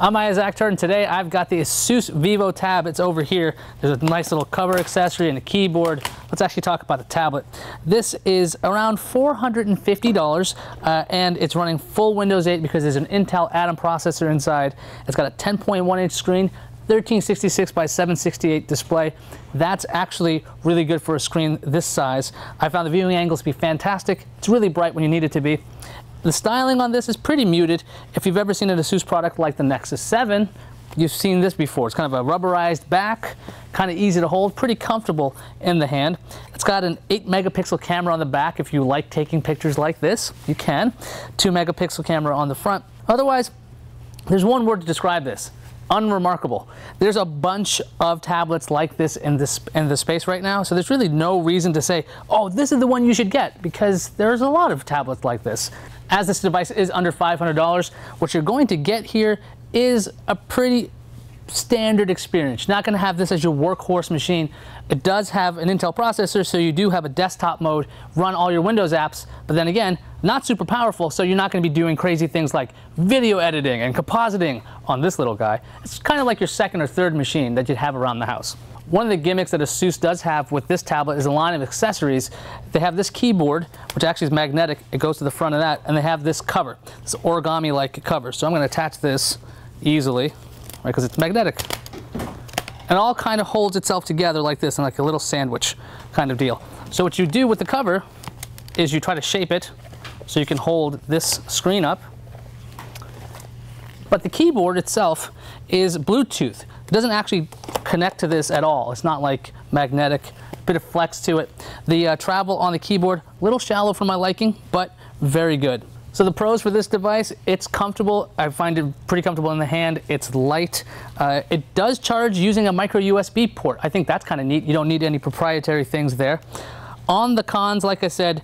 I'm Iyaz, and today I've got the ASUS VivoTab. It's over here. There's a nice little cover accessory and a keyboard. Let's actually talk about the tablet. This is around $450 and it's running full Windows 8 because there's an Intel Atom processor inside. It's got a 10.1 inch screen, 1366 by 768 display. That's actually really good for a screen this size. I found the viewing angles to be fantastic. It's really bright when you need it to be. The styling on this is pretty muted. If you've ever seen an ASUS product like the Nexus 7, you've seen this before. It's kind of a rubberized back, kind of easy to hold, pretty comfortable in the hand. It's got an 8 megapixel camera on the back. If you like taking pictures like this, you can. 2 megapixel camera on the front. Otherwise, there's one word to describe this: unremarkable. There's a bunch of tablets like this in the space right now, so there's really no reason to say, oh, this is the one you should get, because there's a lot of tablets like this. As this device is under $500, what you're going to get here is a pretty standard experience. You're not going to have this as your workhorse machine. It does have an Intel processor, so you do have a desktop mode, run all your Windows apps, but then again, not super powerful, so you're not going to be doing crazy things like video editing and compositing on this little guy. It's kind of like your second or third machine that you'd have around the house. One of the gimmicks that ASUS does have with this tablet is a line of accessories. They have this keyboard, which actually is magnetic. It goes to the front of that, and they have this cover, this origami-like cover. So I'm going to attach this easily, right, because it's magnetic. And it all kind of holds itself together like this, in like a little sandwich kind of deal. So what you do with the cover is you try to shape it so you can hold this screen up. But the keyboard itself is Bluetooth. It doesn't actually connect to this at all. It's not like magnetic, a bit of flex to it. The travel on the keyboard, a little shallow for my liking, but very good. So the pros for this device: it's comfortable. I find it pretty comfortable in the hand. It's light. It does charge using a micro USB port. I think that's kind of neat. You don't need any proprietary things there. On the cons, like I said,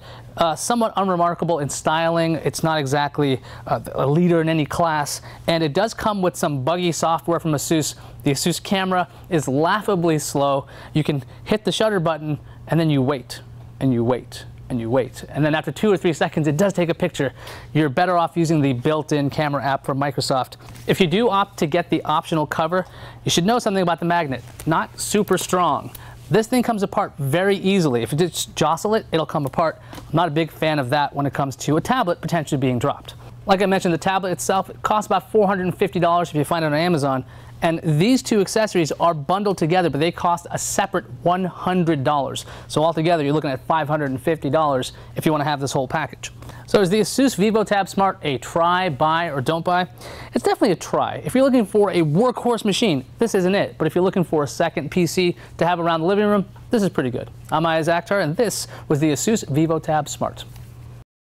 somewhat unremarkable in styling. It's not exactly a leader in any class, and it does come with some buggy software from ASUS. The ASUS camera is laughably slow. You can hit the shutter button, and then you wait, and you wait, and you wait. And then after 2 or 3 seconds, it does take a picture. You're better off using the built-in camera app from Microsoft. If you do opt to get the optional cover, you should know something about the magnet. Not super strong. This thing comes apart very easily. If you just jostle it, it'll come apart. I'm not a big fan of that when it comes to a tablet potentially being dropped. Like I mentioned, the tablet itself, it costs about $450 if you find it on Amazon. And these two accessories are bundled together, but they cost a separate $100. So altogether, you're looking at $550 if you want to have this whole package. So is the ASUS VivoTab Smart a try, buy, or don't buy? It's definitely a try. If you're looking for a workhorse machine, this isn't it. But if you're looking for a second PC to have around the living room, this is pretty good. I'm Iyaz, and this was the ASUS VivoTab Smart.